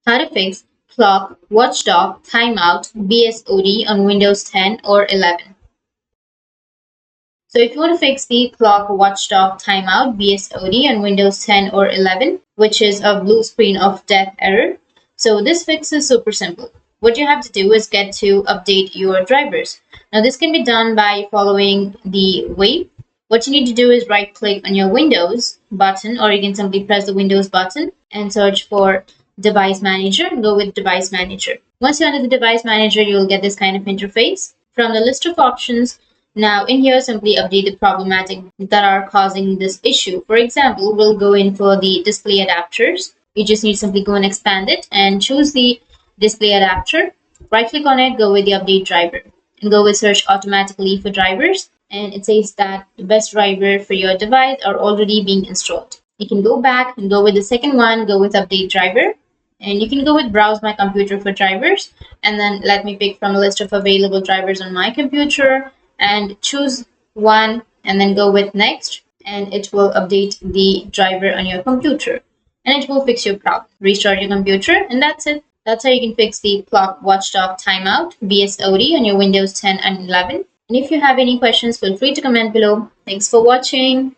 How to fix Clock Watchdog Timeout BSOD on Windows 10 or 11. So if you want to fix the Clock Watchdog Timeout BSOD on Windows 10 or 11, which is a blue screen of death error, so this fix is super simple. What you have to do is get to update your drivers. Now this can be done by following the way. What you need to do is right click on your Windows button, or you can simply press the Windows button and search for Device Manager and go with Device Manager. Once you're under the Device Manager, you'll get this kind of interface. From the list of options, now in here, simply update the problematic that are causing this issue. For example, we'll go in for the display adapters. You just need to simply go and expand it and choose the display adapter. Right click on it, go with the update driver and go with search automatically for drivers. And it says that the best driver for your device are already being installed. You can go back and go with the second one, go with update driver. And you can go with browse my computer for drivers, and then let me pick from a list of available drivers on my computer and choose one and then go with next, and it will update the driver on your computer and it will fix your problem. Restart your computer and that's it. That's how you can fix the Clock Watchdog Timeout BSOD on your Windows 10 and 11. And if you have any questions, feel free to comment below. Thanks for watching.